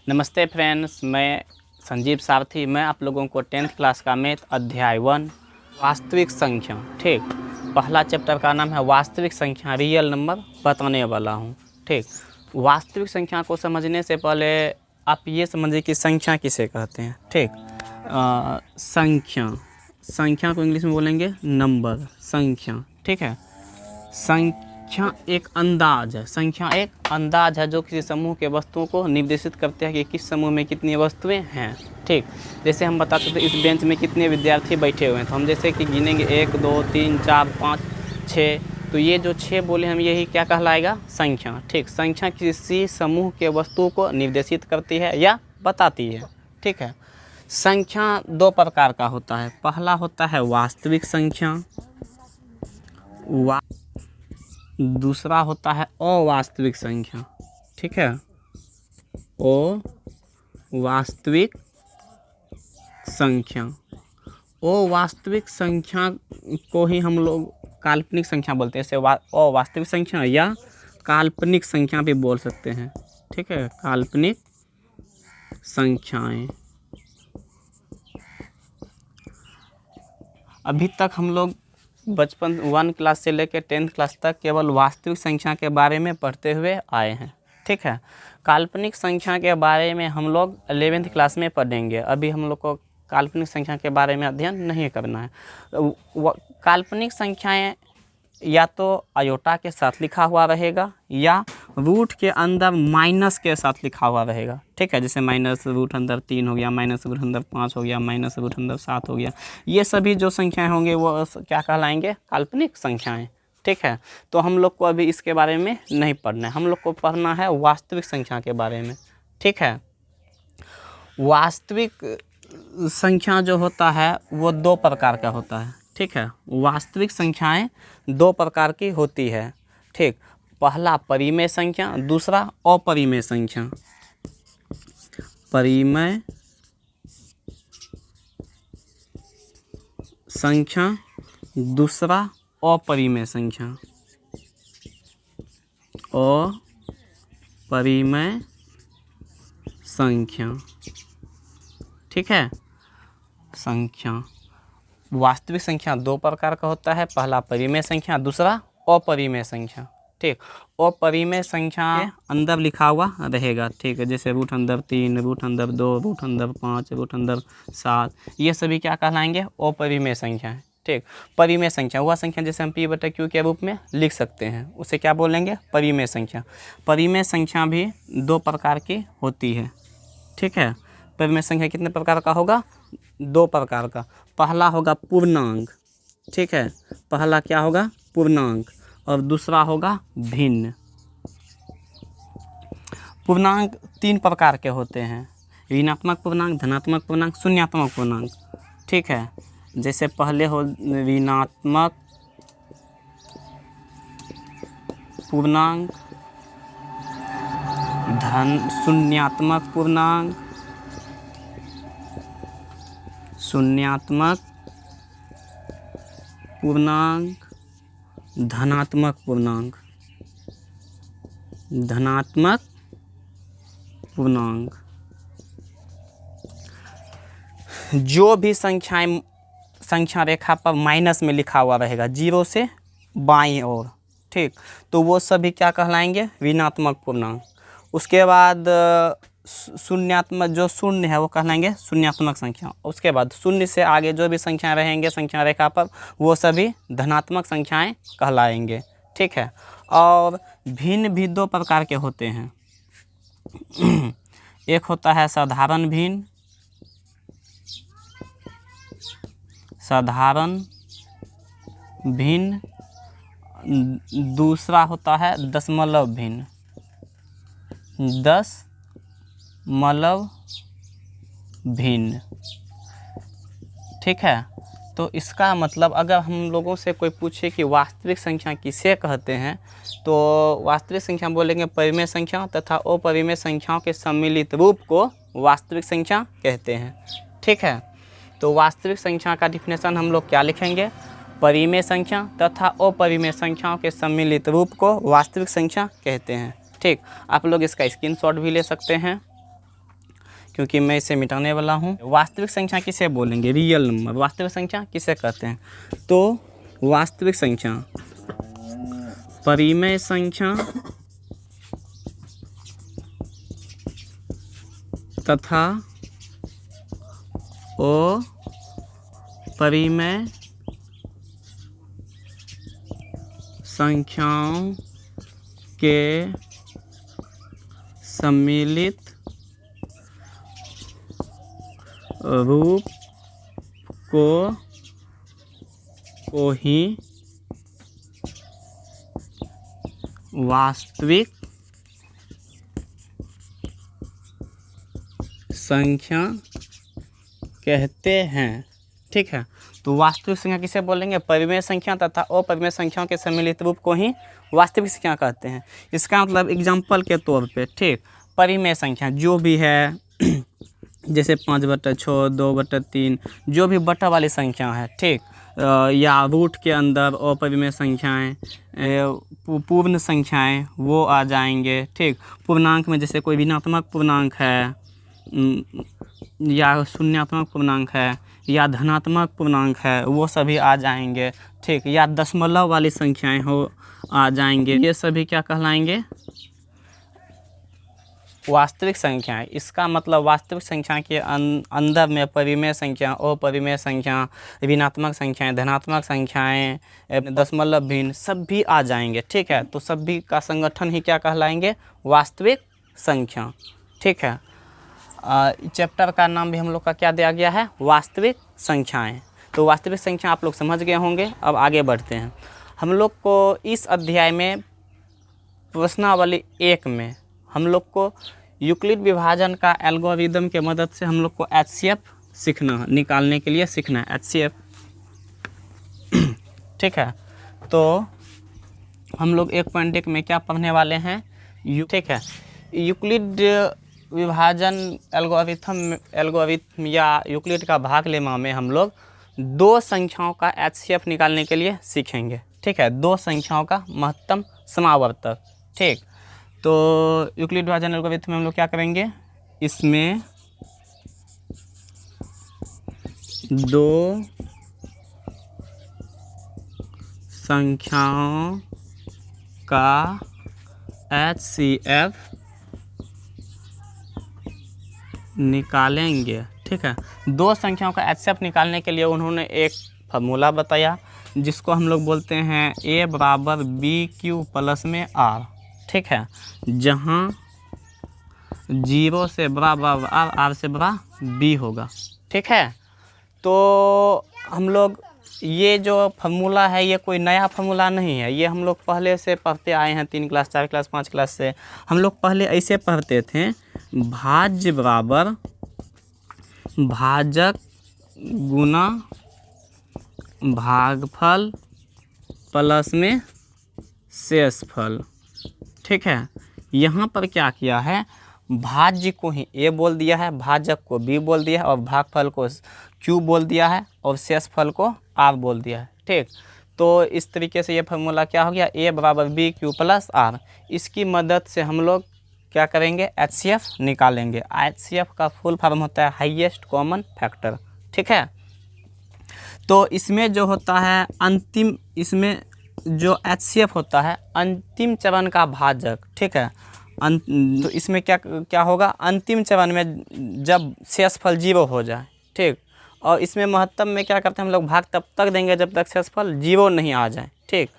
नमस्ते फ्रेंड्स, मैं संजीव सारथी। मैं आप लोगों को 10th क्लास का मैथ अध्याय 1 वास्तविक संख्या, ठीक, पहला चैप्टर का नाम है वास्तविक संख्या, रियल नंबर बताने वाला हूँ। ठीक, वास्तविक संख्या को समझने से पहले आप ये समझिए कि संख्या किसे कहते हैं। ठीक, संख्या को इंग्लिश में बोलेंगे नंबर, संख्या। ठीक है, संख्या एक अंदाज है। संख्या एक अंदाज है जो किसी समूह के वस्तुओं को निर्देशित करते हैं कि किस समूह में कितनी वस्तुएं हैं। ठीक, जैसे हम बताते थे इस बेंच में कितने विद्यार्थी बैठे हुए हैं, तो हम जैसे कि गिनेंगे 1 2 3 4 5 6, तो ये जो 6 बोले हम, यही क्या कहलाएगा? संख्या। ठीक, संख्या किसी समूह के वस्तुओं को निर्देशित करती है या बताती है। ठीक है, संख्या दो प्रकार का होता है। पहला होता है वास्तविक संख्या, दूसरा होता है अवास्तविक संख्या। ठीक है, अवास्तविक संख्या। अवास्तविक संख्या को ही हम लोग काल्पनिक संख्या बोलते हैं। इसे अवास्तविक संख्या या काल्पनिक संख्या भी बोल सकते हैं। ठीक है, काल्पनिक संख्याएं। अभी तक हम लोग बचपन 1 क्लास से लेकर 10th क्लास तक केवल वास्तविक संख्या के बारे में पढ़ते हुए आए हैं। ठीक है, काल्पनिक संख्या के बारे में हम लोग 11th क्लास में पढ़ेंगे। अभी हम लोग को काल्पनिक संख्या के बारे में अध्ययन नहीं करना है। काल्पनिक संख्याएं या तो आयोटा के साथ लिखा हुआ रहेगा या रूट के अंदर माइनस के साथ लिखा हुआ रहेगा। ठीक है, जैसे -√3 हो गया, -√5 हो गया, -√7 हो गया। ये सभी जो संख्याएं होंगे वो क्या कहलाएंगे? काल्पनिक संख्याएं। ठीक है, तो हम लोग को अभी इसके बारे में नहीं पढ़ना है, हम लोग को पढ़ना है वास्तविक संख्या के बारे में। ठीक है, वास्तविक संख्या जो होता है वो 2 प्रकार का होता है। ठीक है, वास्तविक संख्याएं 2 प्रकार की होती है। ठीक, पहला परिमेय संख्या, दूसरा अपरिमेय संख्या। परिमेय संख्या, दूसरा अपरिमेय संख्या। अपरिमेय संख्या। ठीक है, संख्या वास्तविक संख्या 2 प्रकार का होता है। पहला परिमेय संख्या, दूसरा अपरिमेय संख्या। ठीक, अपरिमेय संख्या के अंदर लिखा हुआ रहेगा। ठीक है, जैसे √3, √2, √5, √7, ये सभी क्या कहलाएंगे? अपरिमेय संख्या है। ठीक, परिमेय संख्या वह संख्या जैसे हम P/Q के रूप में लिख सकते हैं, उसे क्या बोलेंगे? परिमेय संख्या। परिमेय संख्या भी 2 प्रकार की होती है। ठीक है, परिमेय संख्या कितने प्रकार का होगा? 2 प्रकार का। पहला होगा पूर्णांक। ठीक है, पहला क्या होगा? पूर्णांक, और दूसरा होगा भिन्न। पूर्णांक 3 प्रकार के होते हैं, ऋणात्मक पूर्णांक, धनात्मक पूर्णांक, शून्यात्मक पूर्णांक। ठीक है, जैसे पहले हो ऋणात्मक पूर्णांक, शून्यात्मक पूर्णांक, शून्यात्मक पूर्णांक, धनात्मक पूर्णांक, धनात्मक पूर्णांक। जो भी संख्या रेखा पर माइनस में लिखा हुआ रहेगा, 0 से बाईं ओर, ठीक, तो वो सभी क्या कहलाएंगे? ऋणात्मक पूर्णांक। उसके बाद शून्यात्मक, जो शून्य है वो कहलाएंगे शून्यात्मक संख्या। उसके बाद शून्य से आगे जो भी संख्या रहेंगे संख्या रेखा पर, वो सभी धनात्मक संख्याएं कहलाएंगे। ठीक है, और भिन्न भी 2 प्रकार के होते हैं। एक होता है साधारण भिन्न, साधारण भिन्न, दूसरा होता है दशमलव भिन्न, दशमलव भिन्न। ठीक है, तो इसका मतलब अगर हम लोगों से कोई पूछे कि वास्तविक संख्या किसे कहते हैं, तो वास्तविक संख्या बोलेंगे परिमेय संख्या तथा अपरिमेय संख्याओं के सम्मिलित रूप को वास्तविक संख्या कहते हैं। ठीक है, तो वास्तविक संख्या का डिफिनेशन हम लोग क्या लिखेंगे? परिमेय संख्या तथा अपरिमेय संख्याओं के सम्मिलित रूप को वास्तविक संख्या कहते हैं। ठीक, आप लोग इसका स्क्रीनशॉट भी ले सकते हैं। क्योंकि मैं इसे मिटाने वाला हूँ। वास्तविक संख्या किसे बोलेंगे? Real number. वास्तविक संख्या किसे कहते हैं? तो वास्तविक संख्या, परिमेय संख्या तथा अपरिमेय संख्याओं के सम्मिलित रूप को ही वास्तविक संख्या कहते हैं। ठीक है, तो वास्तविक संख्या किसे बोलेंगे? परिमेय संख्या तथा अपरिमेय संख्याओं के सम्मिलित रूप को ही वास्तविक संख्या कहते हैं। इसका मतलब एग्जाम्पल के तौर पे, ठीक, परिमेय संख्या जो भी है जैसे 5/6, 2/3, जो भी बटा वाली संख्या है, ठीक, या रूट के अंदर अपरिमेय संख्याएं, पूर्ण संख्याएं वो आ जाएंगे। ठीक, पूर्णांक में जैसे कोई ऋणात्मक पूर्णांक है या शून्यात्मक पूर्णांक है या धनात्मक पूर्णांक है, वो सभी आ जाएंगे। ठीक, या दशमलव वाली संख्याएं हो आ जाएंगे। ये सभी क्या कहलाएंगे? वास्तविक संख्याएं। इसका मतलब वास्तविक संख्या के अंदर में परिमेय संख्या, अपरिमेय संख्या, ऋणात्मक संख्याएं, धनात्मक संख्याएं, दशमलव भिन्न सब भी आ जाएंगे। ठीक है, तो सभी का संगठन ही क्या कहलाएंगे? वास्तविक संख्या। ठीक है, चैप्टर का नाम भी हम लोग का क्या दिया गया है? वास्तविक संख्याएं। तो वास्तविक संख्या आप लोग समझ गए होंगे। अब आगे बढ़ते हैं। हम लोग को इस अध्याय में प्रश्नावली 1 में हम लोग को यूक्लिड विभाजन का एल्गोरिदम के मदद से हम लोग को HCF सीखना, निकालने के लिए सीखना है HCF। ठीक है, तो हम लोग 1.1 में क्या पढ़ने वाले हैं? ठीक है, यूक्लिड विभाजन एल्गोरिथम या यूक्लिड का भागलेमा में हम लोग 2 संख्याओं का HCF निकालने के लिए सीखेंगे। ठीक है, 2 संख्याओं का महत्तम समावर्तक। ठीक, तो यूक्लिड विभाजन एल्गोरिथम में हम लोग क्या करेंगे? इसमें 2 संख्याओं का HCF निकालेंगे। ठीक है, 2 संख्याओं का HCF निकालने के लिए उन्होंने एक फार्मूला बताया जिसको हम लोग बोलते हैं A बराबर BQ प्लस में R। ठीक है, जहाँ 0 से बड़ा R, R से बड़ा B होगा। ठीक है, तो हम लोग ये जो फार्मूला है ये कोई नया फार्मूला नहीं है, ये हम लोग पहले से पढ़ते आए हैं 3 क्लास, 4 क्लास, 5 क्लास से। हम लोग पहले ऐसे पढ़ते थे, भाज्य बराबर भाजक गुना भागफल प्लस में शेषफल। ठीक है, यहाँ पर क्या किया है? भाज्य को ही A बोल दिया है, भाजक को B बोल दिया है और भागफल को Q बोल दिया है और शेषफल को R बोल दिया है। ठीक, तो इस तरीके से ये फार्मूला क्या हो गया? A बराबर BQ प्लस R। इसकी मदद से हम लोग क्या करेंगे? HCF निकालेंगे। HCF का फुल फॉर्म होता है हाईएस्ट कॉमन फैक्टर। ठीक है, तो इसमें जो होता है अंतिम, इसमें जो HCF होता है अंतिम चरण का भाजक। ठीक है, तो इसमें क्या होगा? अंतिम चरण में जब शेषफल 0 हो जाए। ठीक, और इसमें महत्तम में क्या करते हैं हम लोग? भाग तब तक देंगे जब तक शेषफल 0 नहीं आ जाए। ठीक,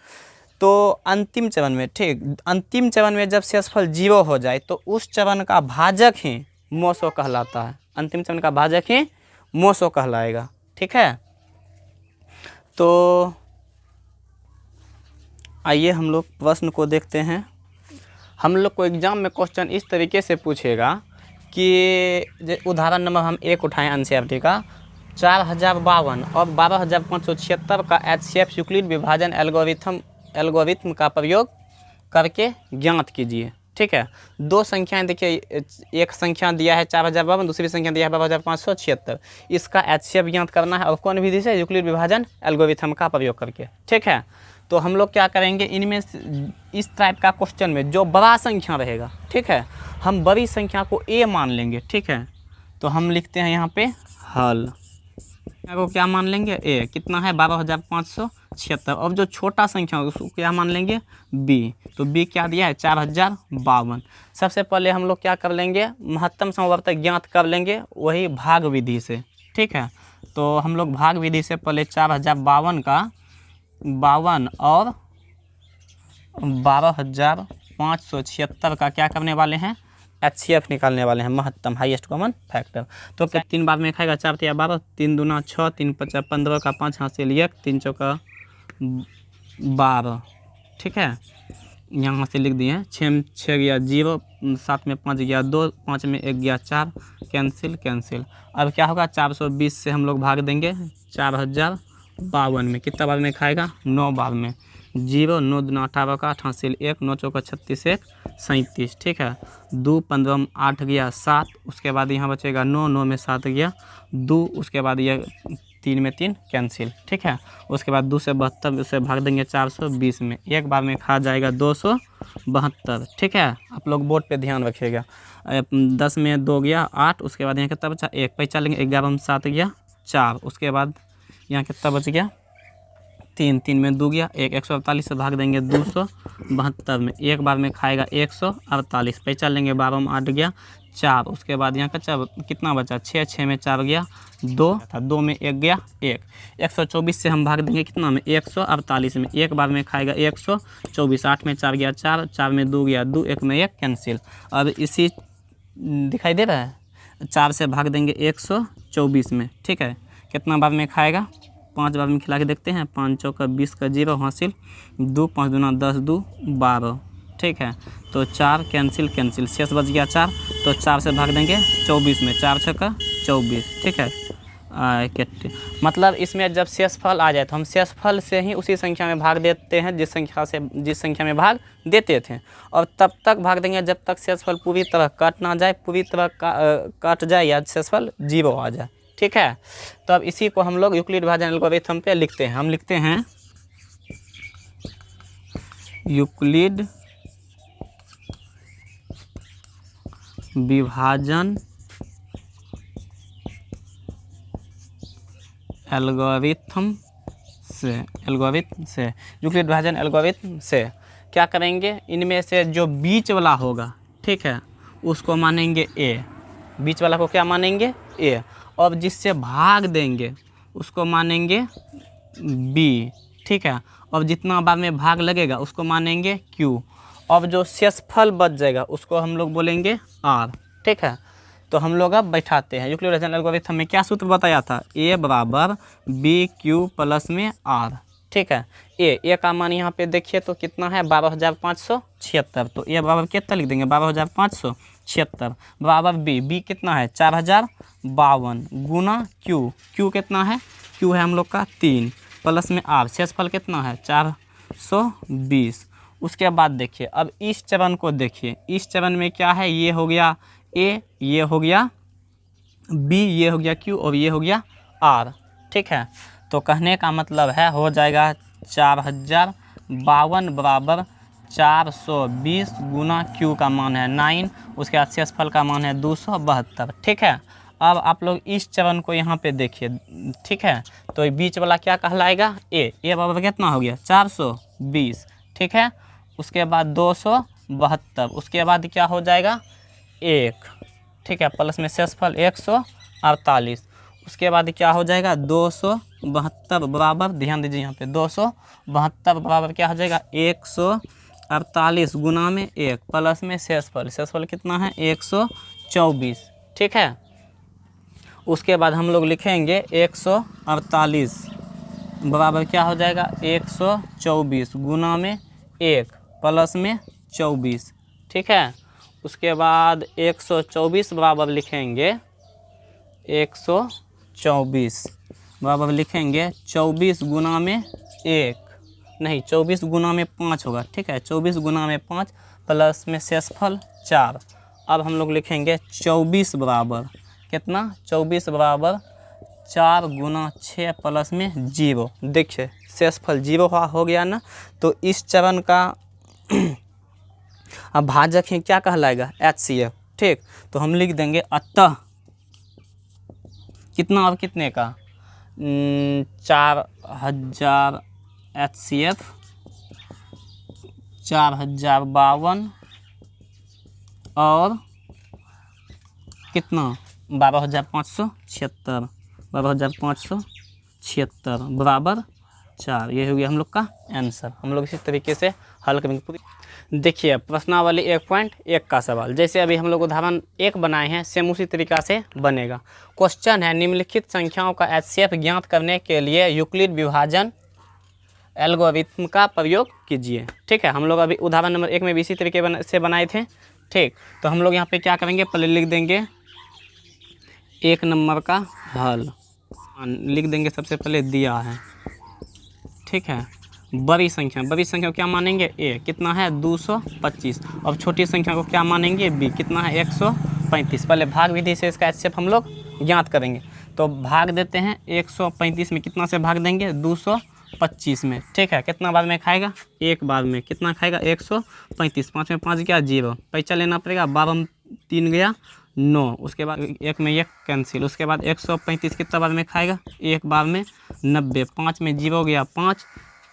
तो अंतिम चरण में, ठीक, अंतिम चरण में जब शेषफल 0 हो जाए तो उस चरण का भाजक ही मोसो कहलाता है। अंतिम चरण का भाजक ही मोसो कहलाएगा। ठीक है, तो आइए हम लोग प्रश्न को देखते हैं। हम लोग को एग्जाम में क्वेश्चन इस तरीके से पूछेगा कि उदाहरण नंबर हम 1 उठाएं एनसीईआरटी का, 4052 और 12576 का HCF यूक्लिड विभाजन एल्गोरिथम का प्रयोग करके ज्ञात कीजिए। ठीक है, 2 संख्याएं देखिए, एक संख्या दिया है 4052, दूसरी संख्या दिया है 12576। इसका HCF ज्ञात करना है और कौन विधि से? यूक्लिड विभाजन एल्गोरिथम का प्रयोग करके। ठीक है, तो हम लोग क्या करेंगे? इनमें इस टाइप का क्वेश्चन में जो बड़ा संख्या रहेगा, ठीक है, हम बड़ी संख्या को A मान लेंगे। ठीक है, तो हम लिखते हैं यहाँ पे हल को क्या मान लेंगे ए, कितना है 12,576। और जो छोटा संख्या होगा उसको क्या मान लेंगे बी, तो बी क्या दिया है 4052। सबसे पहले हम लोग क्या कर लेंगे, महत्तम समवर्तक ज्ञात कर लेंगे वही भाग विधि से, ठीक है। तो हम लोग भाग विधि से पहले 4052 का 52 और 12,576 का क्या करने वाले हैं, HCF निकालने वाले हैं, महत्तम हाईएस्ट कॉमन फैक्टर। तो क्या 3 बार में खाएगा, 4 या 12, 3 दूना 6, 3 5 15 का 5 हासिल 1, 3 चौका 12, ठीक है। यहाँ से लिख दिए 6 गया 0, 7 में 5 गया 2, 5 में 1 गया 4, कैंसिल कैंसिल। अब क्या होगा 420 से हम लोग भाग देंगे 4052 में, कितना बार में खाएगा 9 बार में। 0, 9 दूना 18 का 8 हासिल 1, 9 चौका 36, 1 37, ठीक है। 2 15 में 8 गया 7, उसके बाद यहाँ बचेगा 9, 9 में 7 गया 2, उसके बाद ये 3 में 3 कैंसिल, ठीक है। उसके बाद 2 से 72 उसे भाग देंगे 420 में, एक बार में खा जाएगा 272, ठीक है। आप लोग बोर्ड पे ध्यान रखिएगा। 10 में 2 गया 8, उसके बाद यहाँ कितना बचा 1, पैसा लेंगे 11 में 7 गया 4, उसके बाद यहाँ कितना बच गया 3, 3 में 2 गया 1, 148 से भाग देंगे 272 में, एक बार में खाएगा 148, पैसा लेंगे 12 में 8 गया 4, उसके बाद यहाँ कितना बचा 6, 6 में 4 गया 2 था, 2 में 1 गया 1, 124 से हम भाग देंगे कितना में 148 में, एक बार में खाएगा 124, 8 में 4 गया 4, 4 में 2 गया 2, 1 में 1 कैंसिल। अब इसी दिखाई दे रहा है 4 से भाग देंगे 124 में, ठीक है। कितना बार में खाएगा 5 बार में खिला के देखते हैं, 5 चौका 20 का 0 हासिल 2, 5 दूना 10, 2 12, ठीक है। तो 4 कैंसिल कैंसिल, शेष बच गया 4, तो 4 से भाग देंगे 24 में, 4 छक्का 24, ठीक है। मतलब इसमें जब शेषफल आ जाए तो हम शेषफल से ही उसी संख्या में भाग देते हैं जिस संख्या में भाग देते थे, और तब तक भाग देंगे जब तक शेषफल पूरी तरह कट ना जाए, पूरी तरह कट जाए या शेषफल 0 आ जाए, ठीक है। तो अब इसी को हम लोग यूक्लिड विभाजन एल्गोरिथम पे लिखते हैं। हम लिखते हैं यूक्लिड विभाजन एल्गोरिथम से यूक्लिड विभाजन एल्गोरिथम से क्या करेंगे, इनमें से जो बीच वाला होगा, ठीक है, उसको मानेंगे ए, बीच वाला को क्या मानेंगे ए, और जिससे भाग देंगे उसको मानेंगे बी, ठीक है। अब जितना बार में भाग लगेगा उसको मानेंगे क्यू, अब जो शेषफल बच जाएगा उसको हम लोग बोलेंगे आर, ठीक है। तो हम लोग अब बैठाते हैं यूक्लिड विभाजन एल्गोरिथम में क्या सूत्र बताया था, ए बराबर बी क्यू प्लस में आर, ठीक है। ए का मान यहाँ पे देखिए तो कितना है 12,576, तो ए बराबर कितना लिख देंगे 12,576 बराबर बी कितना है 4052 गुना क्यू कितना है, क्यू है हम लोग का 3 प्लस में आर, शेषफल कितना है 420। उसके बाद देखिए अब इस चरण को देखिए, इस चरण में क्या है, ये हो गया ए, ये हो गया बी, ये हो गया क्यू और ये हो गया आर, ठीक है। तो कहने का मतलब है हो जाएगा 4052 बराबर 420 गुना क्यू का मान है 9, उसके बाद शेषफल का मान है 272, ठीक है। अब आप लोग इस चरण को यहाँ पे देखिए, ठीक है। तो ये बीच वाला क्या कहलाएगा ए बराबर कितना हो गया 420, ठीक है। उसके बाद 272, उसके बाद क्या हो जाएगा 1, ठीक है, प्लस में शेषफल 148, उसके बाद क्या हो जाएगा 272 बराबर, ध्यान दीजिए यहाँ पे 272 बराबर क्या हो जाएगा 148 गुना में 1 प्लस में शेषफल कितना है 124, ठीक है। उसके बाद हम लोग लिखेंगे 148 बराबर क्या हो जाएगा 124 गुना में 1 प्लस में 24, ठीक है। उसके बाद 124 बराबर लिखेंगे 124 बराबर लिखेंगे 24 गुना में 1 नहीं 24 गुना में 5 होगा, ठीक है। 24 गुना में 5 प्लस में शेषफल 4। अब हम लोग लिखेंगे 24 बराबर कितना 24 बराबर 4 गुना 6 प्लस में 0। देखिए शेषफल 0 हो गया ना, तो इस चरण का अब भाजक है क्या कहलाएगा HCF, ठीक। तो हम लिख देंगे अतः कितना और कितने का 4000 HCF 4052 और कितना 12,576 बराबर 4। ये हो गया हम लोग का आंसर। हम लोग इसी तरीके से हल करेंगे पूरी। देखिए प्रश्नावली 1.1 का सवाल, जैसे अभी हम लोग उदाहरण 1 बनाए हैं सेम उसी तरीका से बनेगा। क्वेश्चन है निम्नलिखित संख्याओं का HCF ज्ञात करने के लिए यूक्लिड विभाजन एल्गोरिथम का प्रयोग कीजिए। ठीक है, हम लोग अभी उदाहरण नंबर 1 में भी इसी तरीके से बनाए थे। ठीक, तो हम लोग यहाँ पे क्या करेंगे, पहले लिख देंगे 1 नंबर का हल, लिख देंगे सबसे पहले दिया है। ठीक है, बड़ी संख्या को क्या मानेंगे a, कितना है 225। अब छोटी संख्या को क्या मानेंगे b, कितना है 135। पहले भाग विधि से इसका HCF हम लोग ज्ञात करेंगे। तो भाग देते हैं 135 में, कितना से भाग देंगे 225 में। ठीक है, कितना बार में खाएगा, एक बार में। कितना खाएगा 135, 5 में 5 गया 0, पैसा लेना पड़ेगा, 12 में 3 गया 9, उसके बाद 1 में 1 कैंसिल। उसके बाद 135 कितना बार में खाएगा, एक बार में 90, 5 में 0 गया 5,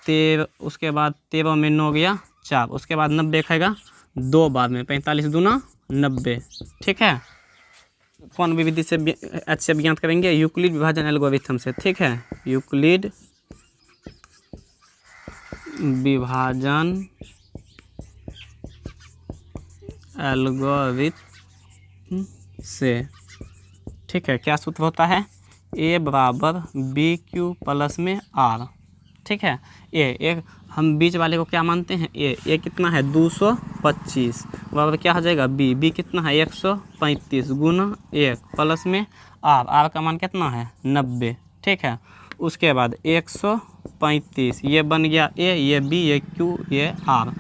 13, उसके बाद 13 में 9 गया 4, उसके बाद 90 खाएगा 2 बार में, 45 दूना 90। ठीक है, कौन विधि से HCF ज्ञात करेंगे, यूक्लिड विभाजन एल्गोरिथम से। ठीक है, यूक्लिड विभाजन एल्गोरिथम से। ठीक है, क्या सूत्र होता है, a बराबर BQ प्लस में R। ठीक है, एक हम बीच वाले को क्या मानते हैं a कितना है 225 बराबर क्या हो जाएगा b कितना है 135 गुना 1 प्लस में r का मान कितना है 90। ठीक है, उसके बाद 135 ये बन गया a, ये b, ये q, ये r।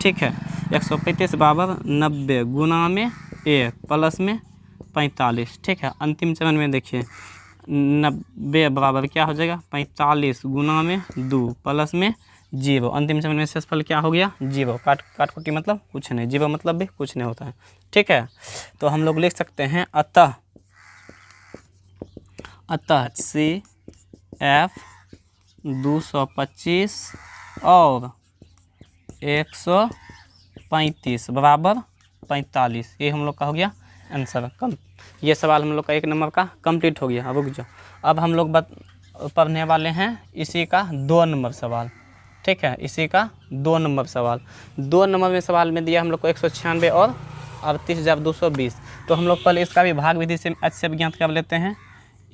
ठीक है, 135 बराबर 90 गुना में 1 प्लस में 45। ठीक है, अंतिम चरण में देखिए 90 बराबर क्या हो जाएगा 45 गुना में 2 प्लस में 0। अंतिम चरण में शेषफल क्या हो गया 0। काटकुटी मतलब कुछ नहीं, 0 मतलब भी कुछ नहीं होता है। ठीक है, तो हम लोग लिख सकते हैं अतः HCF 225 और 135 बराबर 45। ये हम लोग का हो गया आंसर। ये सवाल हम लोग का 1 नंबर का कंप्लीट हो गया। रुक जाओ, अब हम लोग पढ़ने वाले हैं इसी का 2 नंबर सवाल। ठीक है, इसी का 2 नंबर सवाल। 2 नंबर में सवाल में दिया हम लोग को 196 और 38,220। तो हम लोग पहले इसका भी भाग विधि से HCF ज्ञात कर लेते हैं।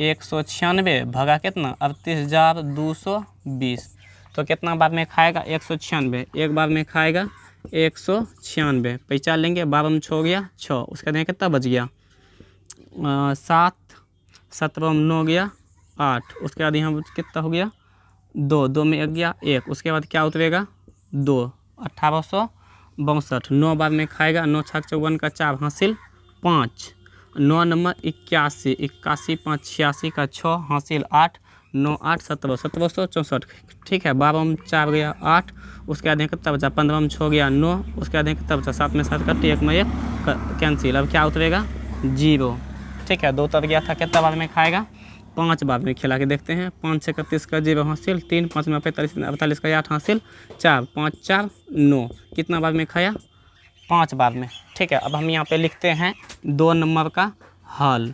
196 भगा कितना 38,220, तो कितना बार में खाएगा 196, एक बार में खाएगा 196। पैसा लेंगे 12 में 6 गया 6, उसका दें कितना बच गया 7, 17 में 9 गया 8, उसके बाद यहाँ कितना हो गया 2 में 1 गया 1, उसके बाद क्या उतरेगा 2, 1862। 9 बार में खाएगा 9 छक 54 का 4 हासिल 5, 9 नंबर 81, 81 5 86 का 6 हासिल 8, 9 8 17, 1764। ठीक है, 12 में 4 गया 8, उसके बाद कितना बचा 15 में 6 गया 9, उसके बाद कितना बचा 7 में 7 कट्टी 1 में 1 कैंसिल। अब क्या उतरेगा 0। ठीक है, 2 उतर गया था, कितना बार में खाएगा 5 बार में। खिला के देखते हैं 5 6 31 का 0 हासिल 3, 5 में 45 का 8 हासिल 4, 5 4 9, कितना बार में खाया 5 बार में। ठीक है, अब हम यहाँ पे लिखते हैं 2 नंबर का हल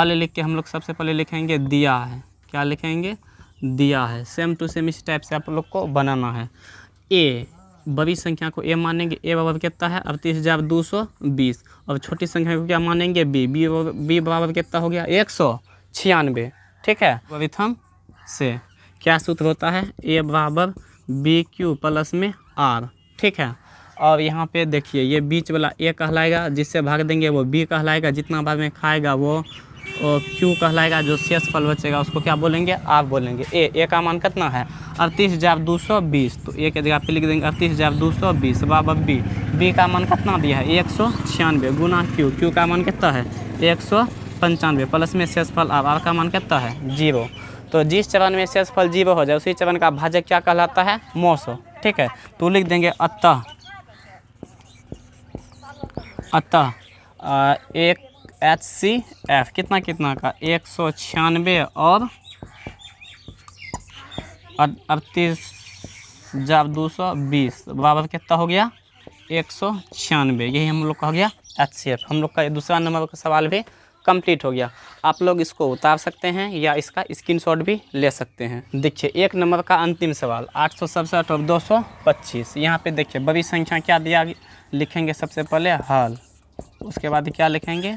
लिख के हम लोग सबसे पहले लिखेंगे दिया है। क्या लिखेंगे दिया है। सेम टू सेम इस टाइप से आप लोग को बनाना है। a बड़ी संख्या को a मानेंगे, a बराबर कितना है 38,220, और छोटी संख्या को क्या मानेंगे b बराबर कितना हो गया 196। ठीक है, एल्गोरिथम से क्या सूत्र होता है a बराबर BQ प्लस में R। ठीक है, और यहाँ पे देखिए ये बीच वाला a कहलाएगा, जिससे भाग देंगे वो b कहलाएगा, जितना बार में खाएगा वो q कहलाएगा, जो शेष फल बचेगा उसको क्या बोलेंगे r बोलेंगे। a का मान कितना है 38,220, तो a के जगह पे लिख देंगे 38,220 बराबर b का मान कितना दिया है 196 गुना q का मान कितना है 195 प्लस में शेष फल r का मान कितना है 0। तो जिस चरण में शेष फल 0 हो जाए उसी चरण का भाजक क्या कहलाता है मौसो। ठीक है, तो लिख देंगे अतः HCF कितना कितना का 196 और 38,220 बराबर कितना हो गया 196। यही हम लोग का हो गया HCF। हम लोग का दूसरा नंबर का सवाल भी कंप्लीट हो गया। आप लोग इसको उतार सकते हैं या इसका स्क्रीनशॉट भी ले सकते हैं। देखिए एक नंबर का अंतिम सवाल 867 और 225। यहाँ पे देखिए बड़ी संख्या क्या दिया, लिखेंगे सबसे पहले हल, उसके बाद क्या लिखेंगे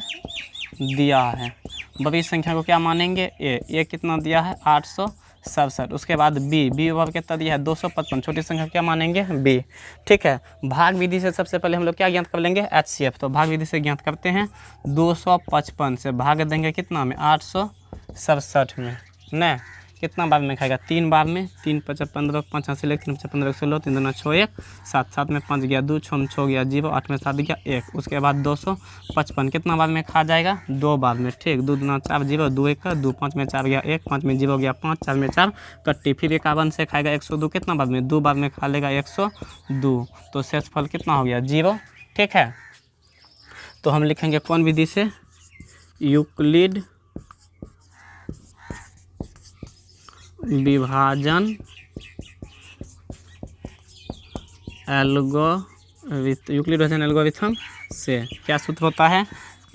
दिया है। बड़ी संख्या को क्या मानेंगे ए कितना दिया है 867। उसके बाद बी बराबर कितना दिया है 255। छोटी संख्या क्या मानेंगे बी। ठीक है, भाग विधि से सबसे पहले हम लोग क्या ज्ञात कर लेंगे HCF। तो भाग विधि से ज्ञात करते हैं 255 से भाग देंगे कितना में 867 में न कितना बार में खाएगा 3 बार में 3 5 15 5 8 3 5 15 16 3 2 6 1 7 7 में 5 गया 2 6 में 6 गया 0 8 में 7 गया 1। उसके बाद 255 कितना बार में खा जाएगा 2 बार में। ठीक 2 2 4 0 2 1 2 5 में 4 गया 1 5 में 0 गया 5 4 में 4 कट्टी। फिर 51 से खाएगा 102 कितना बार में 2 बार में खा लेगा 102। तो शेषफल कितना हो गया 0। ठीक है, तो हम लिखेंगे कौन विधि से यूक्लिड विभाजन यूक्लिड विभाजन एल्गोरिथम से क्या सूत्र होता है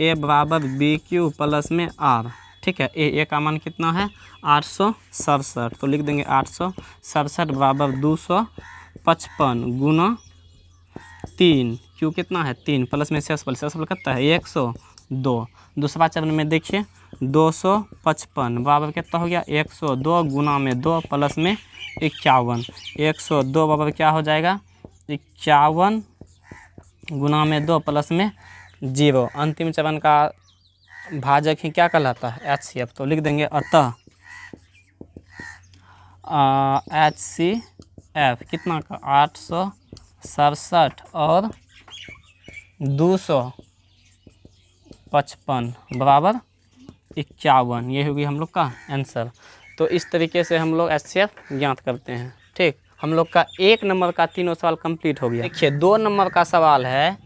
ए बराबर बी क्यू प्लस में आर। ठीक है, ए का मान कितना है 867। तो लिख देंगे 867 बराबर 255 गुना 3 क्यू कितना है 3 प्लस में शेषफल कितना है 102। दूसरा चरण में देखिए 255 बराबर कितना हो गया 102 गुना में 2 प्लस में 51। 102 बराबर क्या हो जाएगा 51 गुना में 2 प्लस में 0। अंतिम चरण का भाजक ही क्या कहलाता है HCF। तो लिख देंगे अतः HCF कितना का 867 और 255 बराबर 51। ये होगी हम लोग का आंसर। तो इस तरीके से हम लोग HCF ज्ञात करते हैं। ठीक, हम लोग का 1 नंबर का तीनों सवाल कंप्लीट हो गया। देखिए 2 नंबर का सवाल है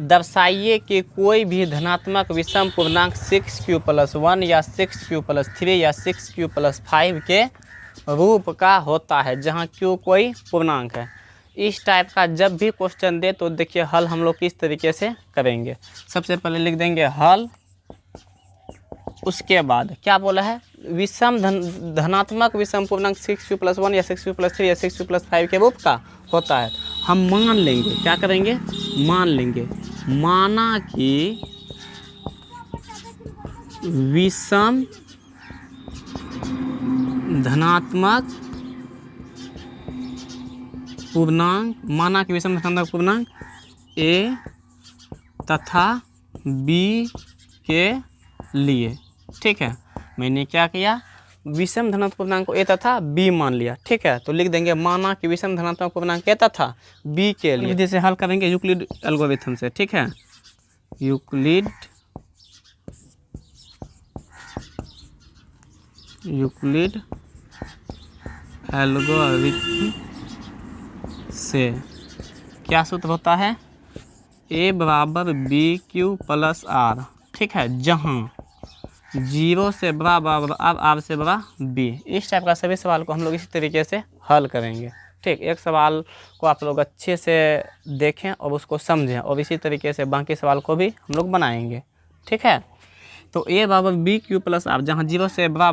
दर्शाइए कि कोई भी धनात्मक विषम पूर्णांक 6q + 1 या 6q + 3 या 6q + 5 के रूप का होता है जहाँ q कोई पूर्णांक है। इस टाइप का जब भी क्वेश्चन दे तो देखिए हल हम लोग किस तरीके से करेंगे। सबसे पहले लिख देंगे हल, उसके बाद क्या बोला है विषम धनात्मक विषम पूर्णांक 6q + 1 या 6q + 3 या 6q + 5 के रूप का होता है। हम मान लेंगे, क्या करेंगे मान लेंगे, माना कि विषम धनात्मक पूर्णांक, माना कि विषम धनात्मक पूर्णांक a तथा b के लिए। ठीक है, मैंने क्या किया विषम धनात्मक पूर्णांक को a तथा b मान लिया। ठीक है, तो लिख देंगे माना कि विषम धनात्मक पूर्णांक a तथा b के लिए विधि से हल करेंगे यूक्लिड एल्गोरिथम से। ठीक है, यूक्लिड एल्गोरिथम से क्या सूत्र होता है a बराबर BQ + R। ठीक है, जहाँ 0 से बड़ा बराबर R से बड़ा B। इस टाइप का सभी सवाल को हम लोग इसी तरीके से हल करेंगे। ठीक, एक सवाल को आप लोग अच्छे से देखें और उसको समझें और इसी तरीके से बाकी सवाल को भी हम लोग बनाएंगे। ठीक है, तो a बराबर BQ + R जहाँ 0 से बड़ा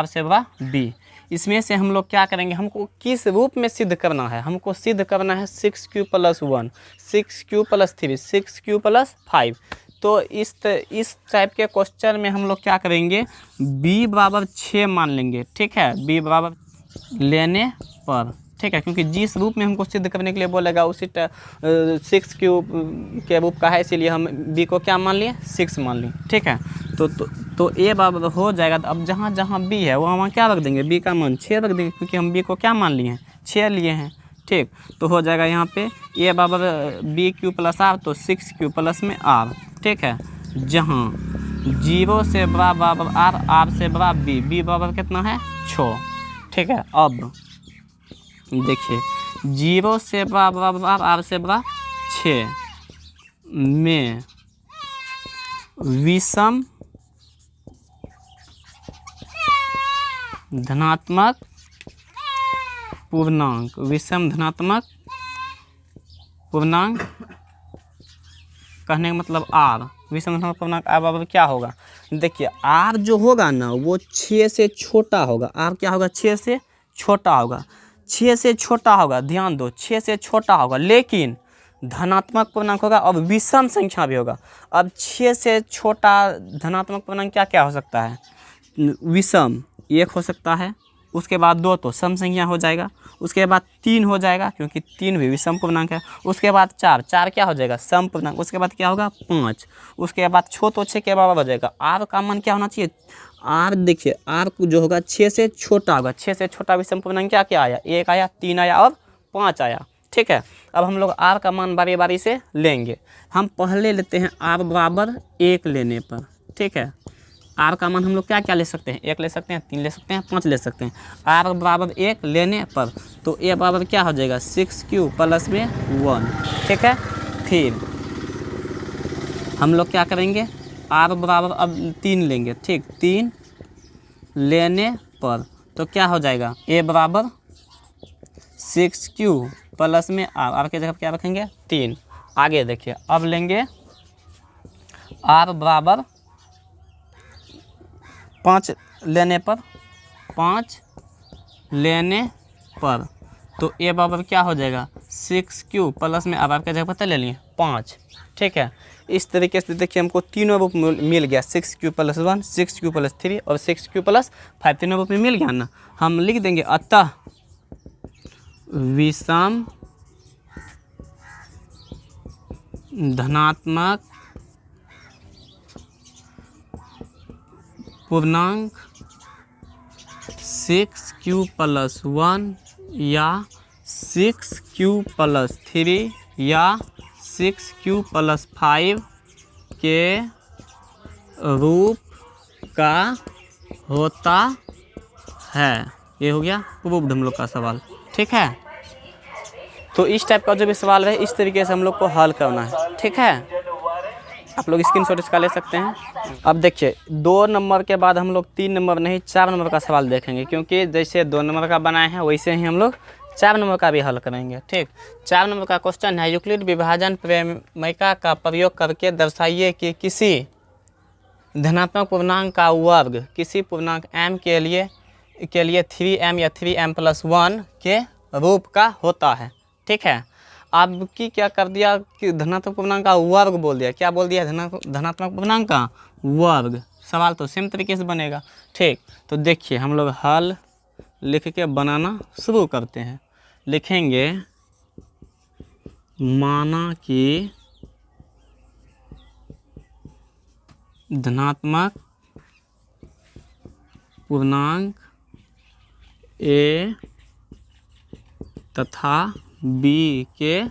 R से बड़ा B। इसमें से हम लोग क्या करेंगे, हमको किस रूप में सिद्ध करना है, हमको सिद्ध करना है 6q + 1 6q + 3 6q + 5। तो इस टाइप के क्वेश्चन में हम लोग क्या करेंगे b बराबर 6 मान लेंगे। ठीक है, b बराबर लेने पर। ठीक है, क्योंकि जिस रूप में हमको सिद्ध करने के लिए बोलेगा उसी 6q के रूप का है, इसीलिए हम b को क्या मान लिए 6 मान लिए। ठीक है, तो a बराबर हो जाएगा। अब जहाँ जहाँ b है वहाँ क्या रख देंगे b का मान 6 रख देंगे, क्योंकि हम b को क्या मान लिए हैं 6 लिए हैं। ठीक, तो हो जाएगा यहाँ पे a बराबर BQ + R तो 6q + में R। ठीक है, जहाँ 0 से बड़ा बराबर R से बड़ा B बराबर कितना है 6। ठीक है, अब देखिए 0 से बड़ा बराबर R से बड़ा 6 में विषम धनात्मक पूर्णांक, विषम धनात्मक पूर्णांक कहने का मतलब आर, विषम धनात्मक पूर्णांक आर बराबर क्या होगा? देखिए आर जो होगा ना वो 6 से छोटा होगा। आर क्या होगा? 6 से छोटा होगा। 6 से छोटा होगा, ध्यान दो, 6 से छोटा होगा, लेकिन धनात्मक पूर्णांक होगा और विषम संख्या भी होगा। अब 6 से छोटा धनात्मक पूर्णांक क्या क्या हो सकता है? विषम 1 हो सकता है, उसके बाद 2 तो सम संख्या हो जाएगा, उसके बाद 3 हो जाएगा क्योंकि 3 भी विषम पूर्णांक है, उसके बाद 4 क्या हो जाएगा? सम पूर्णांक, उसके बाद क्या होगा? 5, उसके बाद 6 तो 6 के बराबर हो जाएगा। आर का मान क्या होना चाहिए? आर देखिए आर जो होगा 6 से छोटा होगा। 6 से छोटा विषम पूर्णांक क्या क्या आया? 1 आया, 3 आया और 5 आया। ठीक है, अब हम लोग आर का मान बारी बारी से लेंगे। हम पहले लेते हैं आर बराबर 1 लेने पर। ठीक है, आर का मान हम लोग क्या क्या ले सकते हैं? 1 ले सकते हैं, 3 ले सकते हैं, 5 ले सकते हैं। आर बराबर 1 लेने पर तो ए बराबर क्या हो जाएगा? 6 प्लस में 1। ठीक है, फिर हम लोग क्या करेंगे? आर बराबर अब 3 लेंगे। ठीक, 3 लेने पर तो क्या हो जाएगा? ए बराबर 6 प्लस में आर की जगह क्या रखेंगे? 3। आगे देखिए, अब लेंगे आर बराबर 5 लेने पर, 5 लेने पर तो ए बराबर क्या हो जाएगा? 6 प्लस में आर की जगह पता ले लिए 5। ठीक है, इस तरीके से देखिए हमको तीनों रूप मिल गया, 6 प्लस 1, 6 प्लस 3 और 6 प्लस 5, तीनों रूप में मिल गया ना। हम लिख देंगे अतः विषम धनात्मक पूर्णांक 6 प्लस 1 या 6 प्लस 3 या 6 प्लस 5 के रूप का होता है। ये हो गया प्रूव्ड हम लोग का सवाल। ठीक है, तो इस टाइप का जो भी सवाल है इस तरीके से हम लोग को हल करना है। ठीक है, आप लोग स्क्रीनशॉट इसका ले सकते हैं। अब देखिए 2 नंबर के बाद हम लोग 3 नंबर नहीं 4 नंबर का सवाल देखेंगे, क्योंकि जैसे 2 नंबर का बनाए हैं वैसे ही हम लोग 4 नंबर का भी हल करेंगे। ठीक, 4 नंबर का क्वेश्चन है, यूक्लिड विभाजन प्रमेय का प्रयोग करके दर्शाइए कि किसी धनात्मक पूर्णांक का वर्ग किसी पूर्णांक m के लिए 3m या 3m प्लस 1 के रूप का होता है। ठीक है, अब की क्या कर दिया कि धनात्मक पूर्णांक का वर्ग बोल दिया। क्या बोल दिया? धनात्मक पूर्णांक का वर्ग। सवाल तो सेम तरीके से बनेगा। ठीक, तो देखिए हम लोग हल लिख के बनाना शुरू करते हैं। लिखेंगे माना कि धनात्मक पूर्णांक a तथा b के